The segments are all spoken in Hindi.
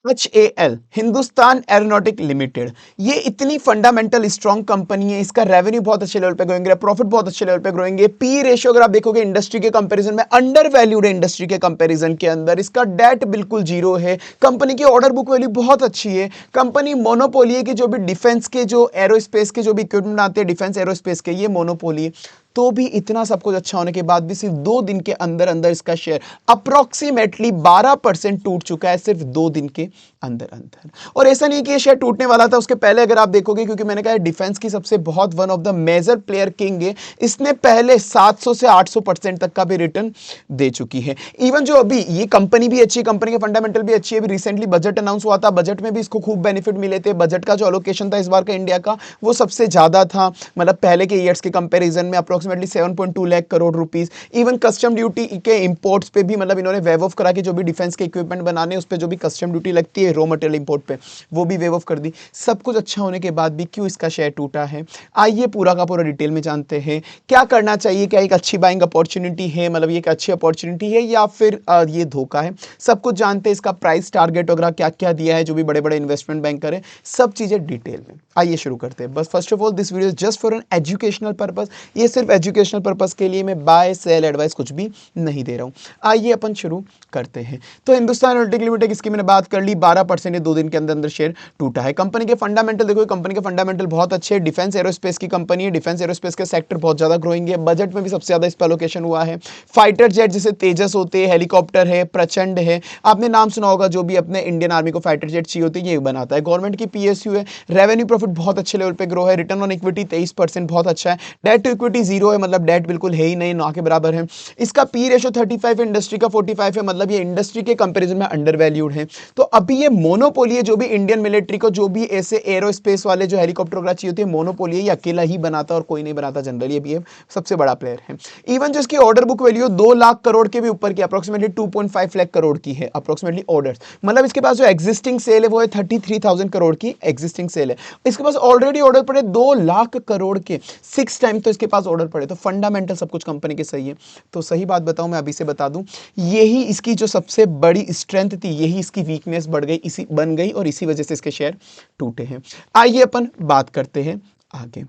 HAL हिंदुस्तान एरोनॉटिक लिमिटेड, ये इतनी फंडामेंटल स्ट्रॉन्ग कंपनी है, इसका रेवेन्यू बहुत अच्छे लेवल पे ग्रोइंग है, प्रॉफिट बहुत अच्छे लेवल पे ग्रोइंग है, पी रेशियो अगर आप देखोगे इंडस्ट्री के कंपैरिजन में अंडर वैल्यूड है, इंडस्ट्री के कंपैरिजन के अंदर इसका डेट बिल्कुल जीरो है, कंपनी की ऑर्डर बुक वैल्यू बहुत अच्छी है, कंपनी मोनोपोली है कि जो भी डिफेंस के जो एरोस्पेस के जो भी इक्विपमेंट आते हैं डिफेंस एरोस्पेस के, ये मोनोपोली है। तो भी इतना सब कुछ अच्छा होने के बाद भी सिर्फ 2 दिन के अंदर अंदर इसका शेयर अप्रोक्सीमेटली 12% टूट चुका है, सिर्फ 2 दिन के अंदर अंदर। और ऐसा नहीं कि ये शेयर टूटने वाला था, उसके पहले अगर आप देखोगे, क्योंकि मैंने कहा डिफेंस की सबसे बहुत one of the major player king है, इसने पहले 700 से 800% तक का भी रिटर्न दे चुकी है। इवन जो अभी ये कंपनी भी अच्छी है, कंपनी के फंडामेंटल भी अच्छी है, अभी रिसेंटली बजट अनाउंस हुआ था, बजट में भी इसको खूब बेनिफिट मिले थे, बजट का जो अलोकेशन था इस बार का इंडिया का वो सबसे ज्यादा था, मतलब पहले के ईयर्स के कंपैरिजन में approximately 7.2 lakh crore rupees. Even custom duty के इंपोर्ट्स पे भी मतलब इन्होंने वेव ऑफ करा कि जो भी डिफेंस के इक्विपमेंट बनाने उस पर जो भी कस्टम ड्यूटी लगती है रॉ मटेरियल इंपोर्ट पे, वो भी वेव ऑफ कर दी। सब कुछ अच्छा होने के बाद भी क्यों इसका शेयर टूटा है, आइए पूरा का पूरा डिटेल में जानते हैं। क्या करना चाहिए, क्या एक अच्छी बाइंग अपॉर्चुनिटी है, मतलब ये एक अच्छी अपॉर्चुनिटी है या फिर ये धोखा है, सब कुछ जानते हैं। इसका प्राइस टारगेट वगैरह क्या क्या दिया है जो भी बड़े बड़े इन्वेस्टमेंट बैंकर है, सब चीजें डिटेल में। आइए शुरू करते हैं। बस first of all this video just for an educational purpose, ये सिर्फ एजुकेशनल पर्पस के लिए, मैं बाय सेल एडवाइस कुछ भी नहीं दे रहा हूं। आइए अपन शुरू करते हैं। तो हिंदुस्तान एरोनॉटिक लिमिटेड, इसकी मैंने बात कर ली, 12% ये 2 दिन के अंदर अंदर शेयर टूटा है। कंपनी के फंडामेंटल देखो, कंपनी के फंडामेंटल बहुत अच्छे हैं, डिफेंस एरोस्पेस की कंपनी है, डिफेंस एरोस्पेस के सेक्टर बहुत ज्यादा ग्रोइंग है, बजट में भी सबसे ज्यादा इस पर एलोकेशन हुआ है। फाइटर जेट जैसे तेजस होते हैं, हेलीकॉप्टर है, प्रचंड है, आपने नाम सुना होगा, जो भी अपने इंडियन आर्मी को फाइटर जेट चाहिए होती है ये बनाता है। गवर्नमेंट की पीएसयू है, रेवेन्यू प्रॉफिट बहुत अच्छे लेवल पे ग्रो है, रिटर्न ऑन इक्विटी 23% बहुत अच्छा है, डेट टू इक्विटी जीरो है, मतलब डेट बिल्कुल है ही नहीं, ना के बराबर है। इसका पी रेशो 35 है, इंडस्ट्री का 45 है, मतलब ये इंडस्ट्री के कंपैरिजन में अंडर वैल्यूड है। तो अभी ये मोनोपोली है, जो भी इंडियन मिलिट्री को जो भी ऐसे एरोस्पेस वाले जो हेलीकॉप्टर वगैरह चाहिए होती है, मोनोपोली है, ये अकेला ही बनाता और कोई नहीं बनाता जनरली, अभी ये सबसे बड़ा प्लेयर है। इवन जो इसकी order book value 2 lakh crore के भी ऊपर की, अप्रोक्सीमेटली 2.5 लाख करोड़ की है अप्रोक्सीमेटली ऑर्डर्स, मतलब इसके पास जो एग्जिस्टिंग सेल है वो है 33,000 करोड़ की एग्जिस्टिंग सेल है। इसके पास ऑलरेडी ऑर्डर पड़े 2 लाख करोड़ के, 6 टाइम तो इसके पास ऑर्डर पड़े, तो फंडामेंटल सब कुछ कंपनी के सही है। तो सही बात बताऊं, मैं अभी से बता दूं, यही इसकी जो सबसे बड़ी स्ट्रेंथ थी, यही इसकी वीकनेस बढ़ गई, इसी बन गई, और इसी वजह से इसके शेयर टूटे हैं। आइए अपन बात करते हैं आगे।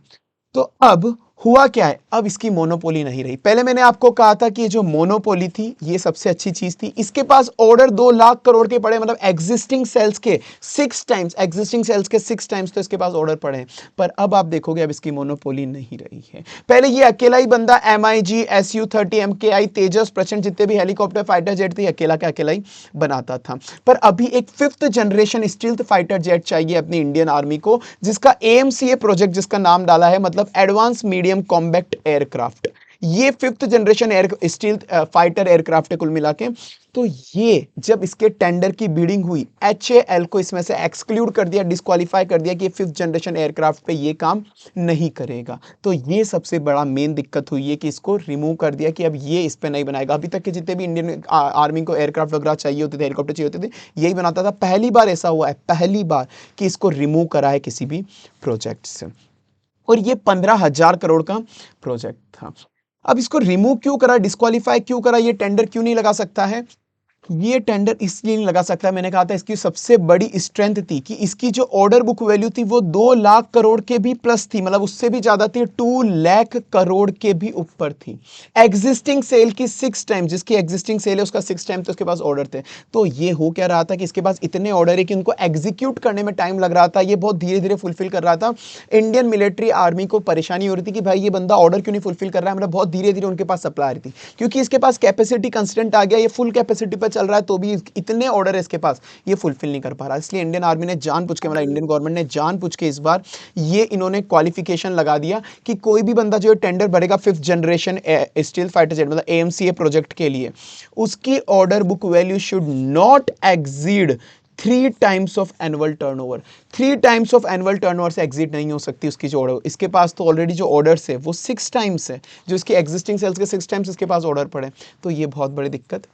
तो अब हुआ क्या है, अब इसकी मोनोपोली नहीं रही। पहले मैंने आपको कहा था कि ये जो मोनोपोली थी ये सबसे अच्छी चीज थी, इसके पास ऑर्डर 2 लाख करोड़ के पड़े, मतलब एग्जिस्टिंग सेल्स के 6 टाइम्स, एग्जिस्टिंग सेल्स के 6 टाइम्स तो इसके पास ऑर्डर पड़े हैं। पर अब आप देखोगे अब इसकी मोनोपोली नहीं रही है। पहले ये अकेला ही बंदा MiG Su-30 MKI तेजस प्रचंड जितने भी हेलीकॉप्टर फाइटर जेट थे अकेला का अकेला ही बनाता था। पर अभी एक 5th generation stealth fighter jet चाहिए अपनी इंडियन आर्मी को, जिसका AMCA प्रोजेक्ट, जिसका नाम डाला है मतलब एडवांस मीडियम कॉम्बैक्ट एयरक्राफ्ट। ये 5th generation air stealth fighter aircraft है कुल मिला के। तो ये जब इसके टेंडर की बिडिंग हुई, HAL को इसमें से एक्सक्लूड कर दिया, डिस्क्वालीफाई कर दिया कि ये 5th जनरेशन एयरक्राफ्ट पे ये काम नहीं करेगा। तो ये सबसे बड़ा मेन दिक्कत हुई है कि इसको रिमूव कर दिया कि अब ये इस पे नहीं बनाएगा। अभी तक के जितने भी इंडियन आर्मी को एयरक्राफ्ट वगैरह चाहिए होते थे, हेलीकॉप्टर चाहिए होते थे, यही बनाता था। पहली बार ऐसा हुआ है, पहली बार कि इसको रिमूव करा है किसी भी प्रोजेक्ट से, और ये 15,000 करोड़ का प्रोजेक्ट था। अब इसको रिमूव क्यों करा, डिस्क्वालीफाई क्यों करा, ये टेंडर क्यों नहीं लगा सकता है? ये टेंडर इसलिए नहीं लगा सकता, मैंने कहा था इसकी सबसे बड़ी स्ट्रेंथ थी कि इसकी जो ऑर्डर बुक वैल्यू थी वो 2 लाख करोड़ के भी प्लस थी, मतलब उससे भी ज्यादा थी, 2 लाख करोड़ के भी ऊपर थी। एग्जिस्टिंग सेल की 6 टाइम, जिसकी एग्जिस्टिंग सेल है उसका 6 टाइम तो उसके पास ऑर्डर थे। तो ये हो क्या रहा था कि इसके पास इतने ऑर्डर है कि उनको एग्जीक्यूट करने में टाइम लग रहा था, ये बहुत धीरे धीरे फुलफिल कर रहा था। इंडियन मिलिट्री आर्मी को परेशानी हो रही थी कि भाई ये बंदा ऑर्डर क्यों नहीं फुलफिल कर रहा है, मतलब बहुत धीरे धीरे उनके पास सप्लाई आ रही थी, क्योंकि इसके पास कैपेसिटी कंस्टेंट आ गया, ये फुल कैपेसिटी पर चल रहा है, तो भी इतने ऑर्डर है इसके पास, ये फुलफिल नहीं कर पा रहा। इसलिए इंडियन आर्मी ने जानबूझ के, मतलब इंडियन गवर्नमेंट ने जानबूझ के इस बार ये इन्होंने क्वालिफिकेशन लगा दिया कि कोई भी बंदा जो टेंडर भरेगा 5th generation steel fighter jet मतलब AMCA प्रोजेक्ट के लिए, उसकी order book value should not exceed 3 times of annual turnover. 3 times of annual turnover से एग्जिट नहीं हो सकती उसकी जो ऑर्डर। इसके पास तो ऑलरेडी जो ऑर्डर्स है वो 6 टाइम्स है, जो इसकी एग्जिस्टिंग सेल्स के 6 टाइम्स इसके पास ऑर्डर पड़े। तो ये बहुत बड़ी दिक्कत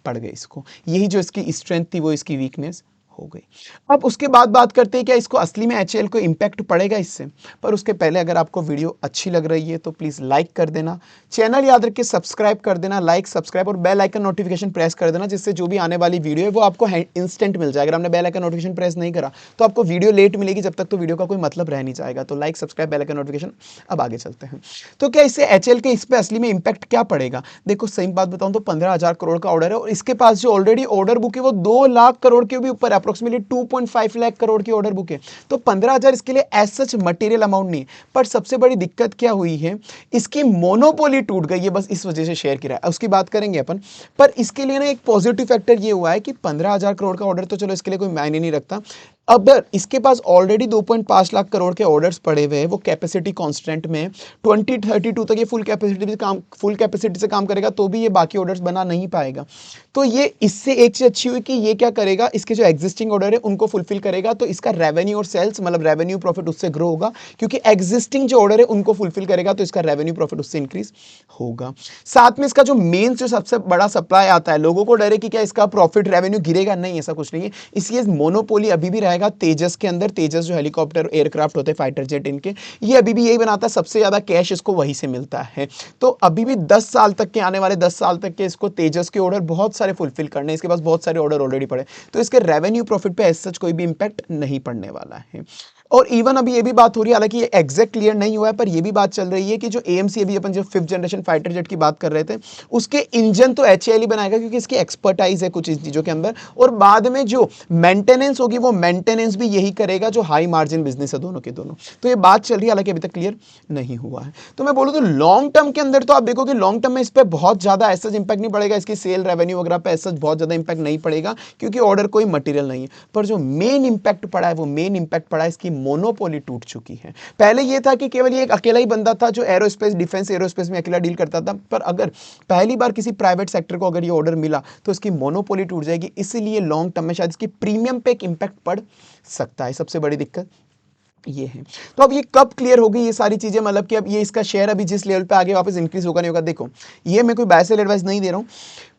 पड़ गई इसको, यही जो इसकी स्ट्रेंथ थी वो इसकी वीकनेस हो गई। अब उसके बाद बात करते हैं क्या इसको असली में एचएएल को इम्पैक्ट पड़ेगा इससे। पर उसके पहले अगर आपको वीडियो अच्छी लग रही है तो प्लीज़ लाइक कर देना, चैनल याद रख के सब्सक्राइब कर देना, लाइक सब्सक्राइब और बेल आइकन नोटिफिकेशन प्रेस कर देना, जिससे जो भी आने वाली वीडियो है वो आपको इंस्टेंट मिल जाएगा। अगर आपने बेल आइकन नोटिफिकेशन प्रेस नहीं करा तो आपको वीडियो लेट मिलेगी, जब तक तो वीडियो का कोई मतलब रह नहीं जाएगा। तो like subscribe bell icon notification. अब आगे चलते हैं, तो क्या इससे एचएएल के इस पे असली में इम्पैक्ट क्या पड़ेगा। देखो सही बात बताऊं तो 15,000 करोड़ का ऑर्डर है और इसके पास जो ऑलरेडी ऑर्डर बुक है वो 2 लाख करोड़ के भी ऊपर, अप्रोक्सीमेटली 2.5 लाख करोड़ की ऑर्डर बुक है। तो 15,000 इसके लिए एज सच मटेरियल अमाउंट नहीं। पर सबसे बड़ी दिक्कत क्या हुई है, इसकी मोनोपोली टूट गई है, बस इस वजह से शेयर गिरा है, उसकी बात करेंगे अपन। पर इसके लिए ना एक पॉजिटिव फैक्टर ये हुआ है कि 15,000 करोड़ का ऑर्डर तो चलो इसके लिए कोई मायने नहीं रखता। अगर इसके पास ऑलरेडी 2.5 लाख करोड़ के ऑर्डर्स पड़े हुए हैं, वो कैपेसिटी कांस्टेंट में 2032 तक ये फुल कैपेसिटी से काम करेगा, तो भी ये बाकी ऑर्डर्स बना नहीं पाएगा। तो ये इससे एक चीज अच्छी हुई कि ये क्या करेगा, इसके जो एग्जिस्टिंग ऑर्डर है उनको फुलफिल करेगा, तो इसका रेवेन्यू और सेल्स मतलब रेवेन्यू प्रॉफिट उससे ग्रो होगा, क्योंकि एग्जिस्टिंग जो ऑर्डर है उनको फुलफिल करेगा तो इसका रेवेन्यू प्रॉफिट उससे इंक्रीज होगा। साथ में इसका जो मेन जो सबसे बड़ा सप्लाई आता है, लोगों को डर है कि क्या इसका प्रॉफिट रेवेन्यू गिरेगा, नहीं ऐसा कुछ नहीं है। इसलिए मोनोपोली अभी भी रहेगा तेजस के अंदर। तेजस जो हेलीकॉप्टर एयरक्राफ्ट होते हैं फाइटर जेट इनके, ये अभी भी यही बनाता है, सबसे ज्यादा कैश इसको वहीं से मिलता है। तो अभी भी 10 साल तक के, आने वाले 10 साल तक के इसको तेजस के ऑर्डर बहुत सारे फुलफिल करने हैं, इसके पास बहुत सारे ऑर्डर ऑलरेडी पड़े, तो इसके रेवेन्यू प्रॉफिट पे एज सच कोई भी इंपैक्ट नहीं पड़ने वाला है। और इवन अभी ये भी बात हो रही है, हालांकि ये एग्जैक्ट क्लियर नहीं हुआ है, पर ये भी बात चल रही है कि जो एएमसी अभी अपन जो 5th जनरेशन फाइटर जेट की बात कर रहे थे, उसके इंजन तो एचएएल ही बनाएगा, क्योंकि इसकी एक्सपर्टाइज है कुछ इन चीजों के अंदर, और बाद में जो मेंटेनेंस होगी वो मेंटेनेंस भी यही करेगा, जो हाई मार्जिन बिजनेस है दोनों के दोनों। तो ये बात चल रही है, हालांकि अभी तक क्लियर नहीं हुआ है। तो मैं बोलूँ तो लॉन्ग टर्म के अंदर तो आप देखो कि लॉन्ग टर्म में इस पर बहुत ज्यादा ऐसा इंपैक्ट नहीं पड़ेगा, इसकी सेल रेवेन्यू वगैरह पे ऐसा बहुत ज्यादा इंपैक्ट नहीं पड़ेगा, क्योंकि ऑर्डर कोई मटेरियल नहीं है। पर जो मेन इंपैक्ट पड़ा है, वो मेन इंपैक्ट पड़ा है इसकी मोनोपोली टूट चुकी है। पहले यह था कि केवल ये एक अकेला ही बंदा था जो एरोस्पेस डिफेंस एरोस्पेस में अकेला डील करता था, पर अगर पहली बार किसी प्राइवेट सेक्टर को अगर ये ऑर्डर मिला तो इसकी मोनोपोली टूट जाएगी। इसलिए लॉन्ग टर्म में शायद इसकी प्रीमियम पे एक इंपैक्ट पड़ सकता है, सबसे बड़ी दिक्कत ये है। तो अब ये कब क्लियर होगी ये सारी चीजें, मतलब कि अब ये इसका शेयर अभी जिस लेवल पे आगे वापस इंक्रीज होगा नहीं होगा। देखो ये मैं कोई बाय सेल एडवाइस नहीं दे रहा हूं,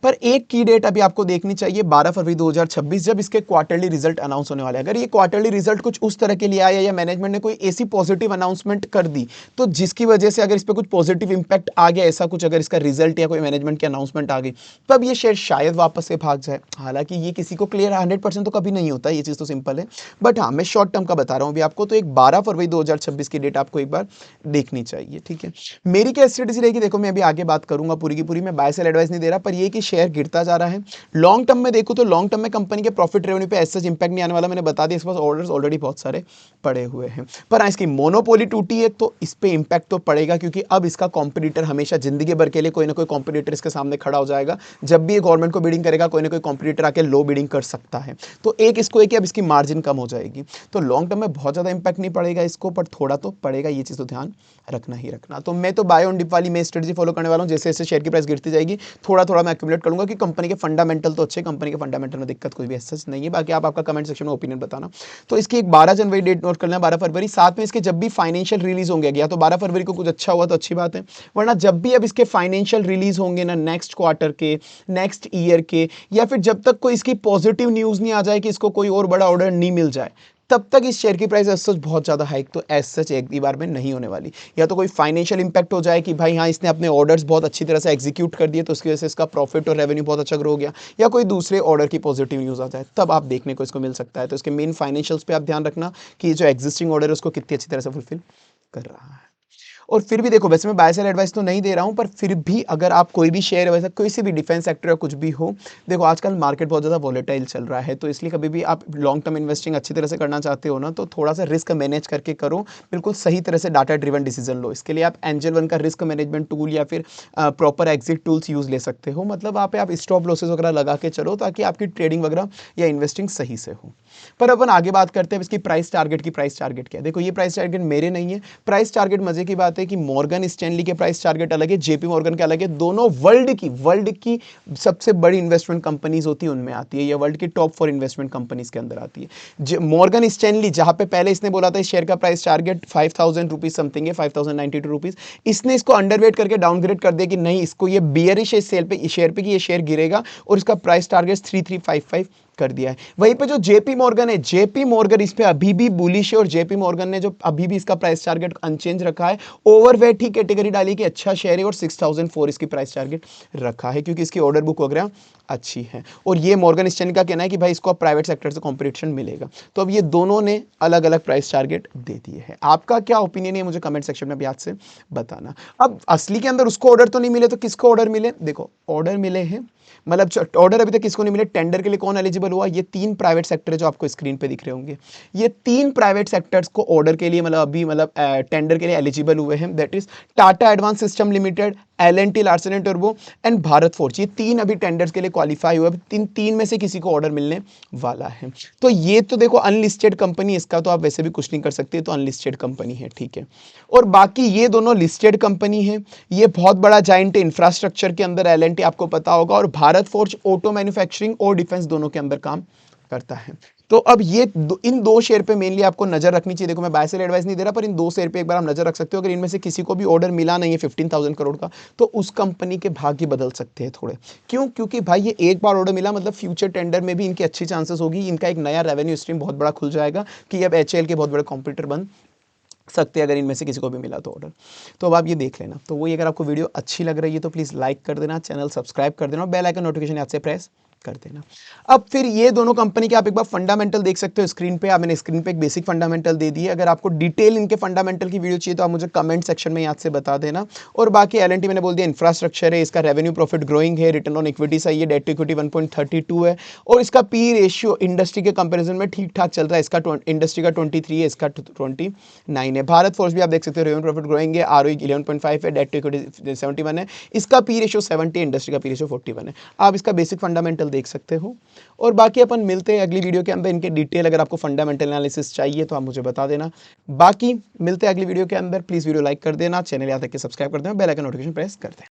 पर एक की डेट अभी आपको देखनी चाहिए 12 फरवरी 2026, जब इसके क्वार्टरली रिजल्ट अनाउंस होने वाले हैं। अगर ये क्वार्टरली रिजल्ट कुछ उस तरह के लिए आया या मैनेजमेंट ने कोई ऐसी पॉजिटिव अनाउंसमेंट कर दी, तो जिसकी वजह से अगर इस पर कुछ पॉजिटिव इंपैक्ट आ गया, ऐसा कुछ अगर इसका रिजल्ट या कोई मैनेजमेंट की अनाउंसमेंट आ गई, तब ये शेयर शायद वापस से भाग जाए। हालांकि ये किसी को क्लियर 100% तो कभी नहीं होता, ये चीज तो सिंपल है, बट हाँ मैं शॉर्ट टर्म का बता रहा हूं अभी आपको। तो एक 12 फरवरी 2026 की डेट आपको एक बार देखनी चाहिए, ठीक है। मेरी क्या स्ट्रेटेजी रहेगी, देखो मैं अभी आगे बात करूंगा पूरी की पूरी, मैं बाय सेल एडवाइस नहीं दे रहा, पर ये कि शेयर गिरता जा रहा है। लॉन्ग टर्म में देखो तो लॉन्ग टर्म में कंपनी के प्रॉफिट रेवेन्यू पे ऐसा इंपैक्ट नहीं आने वाला, मैंने बता दिया, इसके पास ऑर्डर्स ऑलरेडी बहुत सारे पड़े हुए हैं। पर हाँ इसकी मोनोपोली टूटी है तो इस पे इंपैक्ट तो पड़ेगा, क्योंकि अब इसका कॉम्पिटिटर हमेशा जिंदगी भर के लिए कोई ना कोई कॉम्पिटिटर इसके सामने खड़ा हो जाएगा। जब भी ये गवर्नमेंट को बिडिंग करेगा, कोई ना कोई कॉम्पिटिटर आके लो बिडिंग कर सकता है, तो एक इसको एक अब इसकी मार्जिन कम हो जाएगी। तो लॉन्ग टर्म में बहुत ज्यादा इंपैक्ट नहीं पड़ेगा इसको, पर थोड़ा तो पड़ेगा, ये चीज तो ध्यान रखना ही रखना। तो मैं तो बाय ऑन डिप वाली मैं स्ट्रेटजी फॉलो करने वाला हूं, जैसे जैसे शेयर की प्राइस गिरती जाएगी थोड़ा थोड़ा मैं एक्यूमुलेट करूंगा, कि कंपनी के फंडामेंटल तो अच्छे, कंपनी के फंडामेंटल में दिक्कत कोई भी ऐसा नहीं है। बाकी आप आपका कमेंट सेक्शन में ओपिनियन बताना। तो इसकी एक 12 जनवरी डेट नोट कर लेना, 12 फरवरी। साथ में इसके जब भी फाइनेंशियल रिलीज होंगे, या तो 12 फरवरी को कुछ अच्छा हुआ तो अच्छी बात है, वरना जब भी अब इसके फाइनेंशियल रिलीज होंगे ना, नेक्स्ट क्वार्टर के, नेक्स्ट ईयर के, या फिर जब तक कोई इसकी पॉजिटिव न्यूज नहीं आ जाए कि इसको कोई और बड़ा ऑर्डर नहीं मिल जाए, तब तक इस शेयर की प्राइस एज सच बहुत ज्यादा हाइक तो एज सच एक ही बार में नहीं होने वाली। या तो कोई फाइनेंशियल इंपैक्ट हो जाए कि भाई हाँ इसने अपने ऑर्डर्स बहुत अच्छी तरह से एग्जीक्यूट कर दिए, तो उसकी वजह से इसका प्रॉफिट और रेवेन्यू बहुत अच्छा ग्रो हो गया, या कोई दूसरे ऑर्डर की पॉजिटिव न्यूज आ जाए, तब आप देखने को इसको मिल सकता है। तो इसके मेन फाइनेंशियल्स पे आप ध्यान रखना कि जो एग्जिस्टिंग ऑर्डर है उसको कितनी अच्छी तरह से फुलफिल कर रहा है। और फिर भी देखो, वैसे मैं बाय सेल एडवाइस तो नहीं दे रहा हूं, पर फिर भी अगर आप कोई भी शेयर, वैसे कोई सी भी डिफेंस सेक्टर या कुछ भी हो, देखो आजकल मार्केट बहुत ज़्यादा वॉलेटाइल चल रहा है, तो इसलिए कभी भी आप लॉन्ग टर्म इन्वेस्टिंग अच्छी तरह से करना चाहते हो ना, तो थोड़ा सा रिस्क मैनेज करके करो, बिल्कुल सही तरह से डाटा ड्रिवन डिसीजन लो। इसके लिए आप एंजल वन का रिस्क मैनेजमेंट टूल या फिर प्रॉपर एग्जिट टूल्स यूज ले सकते हो। मतलब आप स्टॉप लॉसेस वगैरह लगा के चलो, ताकि आपकी ट्रेडिंग वगैरह या इन्वेस्टिंग सही से हो। पर अपन आगे बात करते हैं इसकी प्राइस टारगेट की। प्राइस टारगेट क्या है, देखो ये प्राइस टारगेट मेरे नहीं है। प्राइस टारगेट मजे की बात है कि मॉर्गन स्टैनली के प्राइस टारगेट अलग है, जेपी मॉर्गन के अलग है, दोनों वर्ल्ड की सबसे बड़ी इन्वेस्टमेंट कंपनीज होती है उनमें आती है, ये वर्ल्ड की टॉप 4 इन्वेस्टमेंट कंपनीज के अंदर आती है। मॉर्गन स्टैनली जहां पे पहले इसने बोला था इस शेयर का प्राइस टारगेट 5,000 रुपीज समथिंग है, 5,092 रुपीज, इसने इसको अंडरवेट करके डाउनग्रेड कर दिया कि नहीं, इसको ये बियरिश है इस शेयर पे कि ये शेयर गिरेगा, और इसका प्राइस टारगेट 3,355 कर दिया है। वहीं पे जो जेपी मॉर्गन है, जेपी मॉर्गन इस पे अभी भी बुलिश है और जेपी मॉर्गन ने जो अभी भी इसका प्राइस टारगेट अनचेंज रखा है। ओवरवेट ही कैटेगरी डाली कि अच्छा शेयर है और 6004 इसकी प्राइस टारगेट रखा है क्योंकि इसकी ऑर्डर बुक वगैरह अच्छी है। और ये मॉर्गन स्टैनली का कहना है कि भाई इसको अब प्राइवेट सेक्टर से कॉम्पिटिशन मिलेगा। तो अब ये दोनों ने अलग अलग प्राइस टारगेट दे दिए हैं। आपका क्या ओपिनियन है मुझे कमेंट सेक्शन में याद से बताना। अब असली के अंदर उसको ऑर्डर तो नहीं मिले तो किसको ऑर्डर मिले? देखो ऑर्डर मिले हैं, मतलब ऑर्डर अभी तक किसको नहीं मिले, टेंडर के लिए कौन एलिजिबल हुआ? ये 3 प्राइवेट सेक्टर है जो आपको स्क्रीन पे दिख रहे होंगे। ये 3 प्राइवेट सेक्टर्स को ऑर्डर के लिए मतलब अभी मतलब टेंडर के लिए एलिजिबल हुए हैं। That is Tata advance system limited, L&T Larsen and turbo and Bharat forge. ये 3 अभी टेंडर्स के लिए क्वालिफाई हुए। तीन में से किसी को ऑर्डर मिलने वाला है। तो ये तो देखो अनलिस्टेड कंपनी, इसका तो आप वैसे भी कुछ नहीं कर सकते, तो अनलिस्टेड कंपनी है, ठीक है। और बाकी ये दोनों लिस्टेड कंपनी है। ये बहुत बड़ा जाइंट इंफ्रास्ट्रक्चर के अंदर L&T आपको पता होगा, और भारत फोर्ज ऑटो मैन्युफैक्चरिंग और डिफेंस दोनों के अंदर काम करता है। तो अब ये इन 2 शेयर पे मेनली आपको नजर रखनी चाहिए। देखो मैं बाय सेल एडवाइस नहीं दे रहा, पर इन 2 शेयर पे एक बार आप नजर रख सकते हो। अगर इनमें से किसी को भी ऑर्डर मिला नहीं है 15,000 करोड़ का, तो उस कंपनी के भाग्य बदल सकते हैं थोड़े। क्यों? क्योंकि भाई ये एक बार ऑर्डर मिला मतलब फ्यूचर टेंडर में भी इनकी अच्छी चांसेस होगी, इनका एक नया रेवेन्यू स्ट्रीम बहुत बड़ा खुल जाएगा कि अब HAL के बहुत बड़े कॉम्पिटिटर बन सकते हैं अगर इनमें से किसी को भी मिला तो ऑर्डर। तो अब आप ये देख लेना। तो वही, अगर आपको वीडियो अच्छी लग रही है तो प्लीज़ लाइक कर देना, चैनल सब्सक्राइब कर देना और बेल आइकन नोटिफिकेशन याद से प्रेस कर देना। अब फिर ये दोनों कंपनी के आप एक बार फंडामेंटल देख सकते हो स्क्रीन पे। मैंने स्क्रीन पे एक बेसिक फंडामेंटल दे दी है। अगर आपको डिटेल इनके फंडामेंटल की वीडियो चाहिए तो आप मुझे कमेंट सेक्शन में याद से बता देना। और बाकी L&T मैंने बोल दिया इंफ्रास्ट्रक्चर है, इसका रेवेन्यू प्रॉफिट ग्रोइंग है, रिटर्न ऑन इक्विटी सही है, डेट टू इक्विटी 1.32 है, और इसका पी रेशियो इंडस्ट्री के कंपेरिजन में ठीक ठाक चल रहा है। इसका इंडस्ट्री का 23 है, इसका 29 है। भारत फोर्ज भी आप देख सकते हो, रेवेन्यू प्रॉफिट ग्रोइंग है, ROE 11.5 है, डेट टू इक्विटी 71 है, इसका पी रेशियो 70 है, इंडस्ट्री का पी रेशियो 41 है। आप इसका बेसिक फंडामेंटल देख सकते हो। और बाकी अपन मिलते हैं अगली वीडियो के अंदर। इनके डिटेल अगर आपको फंडामेंटल एनालिसिस चाहिए तो आप मुझे बता देना। बाकी मिलते हैं अगली वीडियो के अंदर। प्लीज़ वीडियो लाइक कर देना, चैनल याद रख के सब्सक्राइब कर देना, बेल आइकन नोटिफिकेशन प्रेस कर देना।